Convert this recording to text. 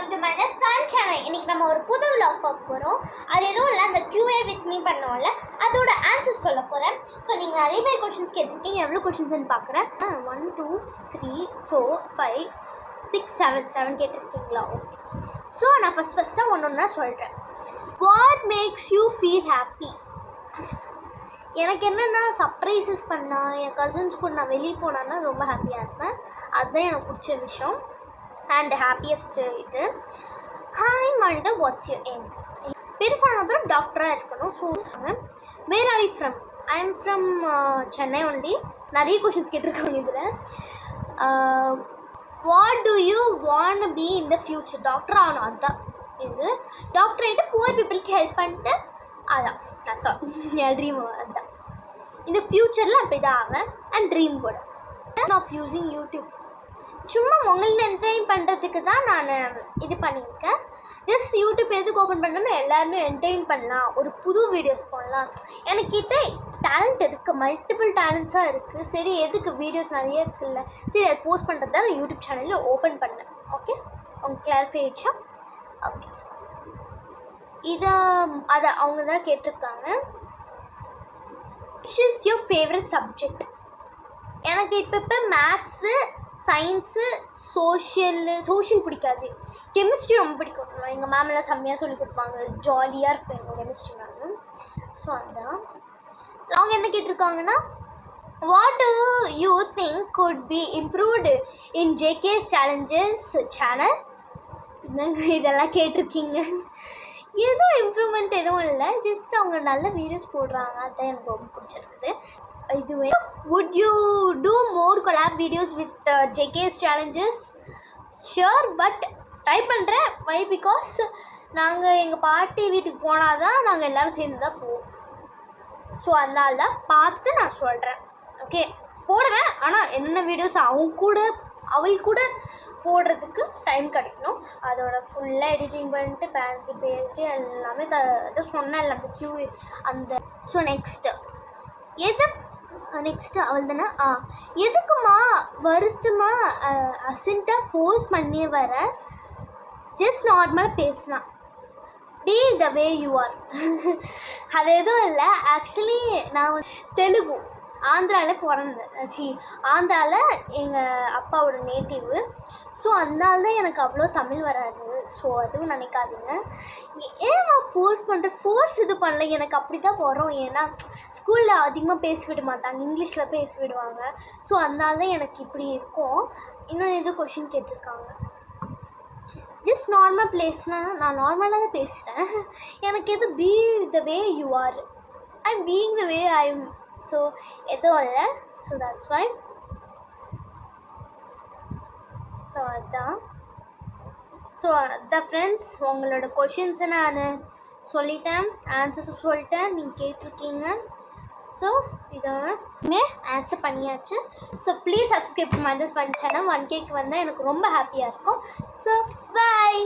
Welcome to minus fun channel. இன்னைக்கு நம்ம ஒரு புது vlog பார்க்க போகிறோம். அது எதுவும் இல்லை, அந்த QA வித் மீ பண்ணோம்ல அதோட ஆன்சர்ஸ் சொல்ல போகிறேன். ஸோ நீங்கள் நிறைய பேர் கொஷின்ஸ் கேட்டிருக்கீங்க. எவ்வளோ கொஷின்ஸ்ன்னு பார்க்குறேன். 1 2 3 4 5 6 7 கேட்டிருக்கீங்களா? ஓகே. ஸோ நான் ஃபஸ்ட்டாக ஒன்று சொல்கிறேன். What makes you feel happy? எனக்கு என்னென்னா சர்ப்ரைசஸ் பண்ணால், என் கசின்ஸ் கூட நான் வெளியே போனான்னா ரொம்ப ஹாப்பியாக இருப்பேன். அதுதான் எனக்கு பிடிச்ச விஷயம் அண்ட் ஹாப்பியஸ்ட் இது. ஹாய் மனிதா, வாட்ஸ் யூ எய்ம்? பெருசான அப்புறம் டாக்டராக இருக்கணும். So where are you from? I am from Chennai only. நிறைய கொஷின்ஸ் கேட்டிருக்காங்க இதில். What do you want be in the future? Doctor ஆகணும், அதுதான் இது. டாக்டர் ஆகிட்டு புவர் பீப்புளுக்கு ஹெல்ப் பண்ணிட்டு அதான் தட்ஸ் ஆல். என் ட்ரீம் அதுதான். இந்த ஃப்யூச்சரில் அப்படி தான் ஆவேன். அண்ட் ட்ரீம் கூட ஆஃப் யூஸிங் யூடியூப் சும்மா உங்களை என்டர்டெயின் பண்ணுறதுக்கு தான் நான் இது பண்ணியிருக்கேன். ஜஸ்ட் யூடியூப் எதுக்கு ஓப்பன் பண்ணோன்னா எல்லாருமே என்டர்டெயின் பண்ணலாம், ஒரு புது வீடியோஸ் போடலாம். எனக்கிட்ட டேலண்ட் இருக்குது, மல்டிபிள் டேலண்ட்ஸாக இருக்குது. சரி, எதுக்கு வீடியோஸ் நிறைய இருக்குல்ல, சரி அதை போஸ்ட் பண்ணுறது தான் நான் யூடியூப் சேனலில் ஓப்பன் பண்ணேன். ஓகே, உங்களுக்கு கிளாரிஃபை ஆயிடுச்சா? ஓகே, அதை அவங்க தான் கேட்டிருக்காங்க. Which is your favourite subject? எனக்கு இப்போ மேக்ஸு, சயின்ஸு, சோஷியல் பிடிக்காது. கெமிஸ்ட்ரி ரொம்ப பிடிக்கும். எங்கள் மேமெல்லாம் செம்மையாக சொல்லி கொடுப்பாங்க. ஜாலியாக இருக்கும் எங்கள் கெமிஸ்ட்ரி மேம். ஸோ அதுதான். அவங்க என்ன கேட்டிருக்காங்கன்னா, what do you think could be improved in JK's challenges channel? இதெல்லாம் கேட்டிருக்கீங்க. எதுவும் இம்ப்ரூவ்மெண்ட் எதுவும் இல்லை, ஜஸ்ட் அவங்க நல்ல வீடியோஸ் போடுறாங்க, அதுதான் எனக்கு ரொம்ப பிடிச்சிருக்குது. இதுவே would you do more collab videos with JK's challenges? Sure, but try பண்ணுறேன். வை? பிகாஸ் நாங்கள் எங்கள் பாட்டி வீட்டுக்கு போனால் தான் நாங்கள் எல்லோரும் சேர்ந்து தான் போவோம். ஸோ அதனால தான் பார்த்து நான் சொல்கிறேன். ஓகே, போடுவேன். ஆனால் என்னென்ன வீடியோஸ் அவள் கூட போடுறதுக்கு டைம் கிடைக்கணும். அதோட ஃபுல்லாக எடிட்டிங் பண்ணிட்டு பேரண்ட்ஸ்க்கு பேசிட்டு எல்லாமே அதை சொன்னேன் இல்லை, அந்த QA அந்த. ஸோ நெக்ஸ்ட்டு அவள் தானே. எதுக்குமா வருத்தமா அசென்ட்டாக ஃபோர்ஸ் பண்ணி வர? ஜஸ்ட் நார்மலாக பேசலாம். By the way you are. அது எதுவும் இல்லை. ஆக்சுவலி நான் தெலுங்கு, ஆந்திராவில் பிறந்தேன். ஆந்திராவில் எங்கள் அப்பாவோட நேட்டிவு. ஸோ அதனால தான் எனக்கு அவ்வளோ தமிழ் வராது. ஸோ அதுவும் நினைக்காதீங்க. ஏன் நான் ஃபோர்ஸ் இது பண்ணல, எனக்கு அப்படி தான் வரும். ஏன்னா ஸ்கூலில் அதிகமாக பேச விட மாட்டாங்க, இங்கிலீஷில் பேச விடுவாங்க. ஸோ அதனால தான் எனக்கு இப்படி இருக்கும். இன்னும் எதுவும் கொஷின் கேட்டிருக்காங்க. ஜஸ்ட் நார்மல் பிளேஸ்னால் நான் நார்மலாக தான் பேசுகிறேன். எனக்கு எது be the way you are, I am being the way I am. So எதுவும் இல்லை. So that's why. ஸோ அதுதான். ஸோ அதான் ஃப்ரெண்ட்ஸ், உங்களோட கொஷின்ஸை நான் சொல்லிட்டேன், ஆன்சர்ஸும் சொல்லிட்டேன், நீங்கள் கேட்டிருக்கீங்க. ஸோ இதோமே ஆன்சர் பண்ணியாச்சு. So please subscribe to minus fun channel. 1Kக்கு வந்தால் எனக்கு ரொம்ப ஹாப்பியாக இருக்கும். ஸோ பாய்.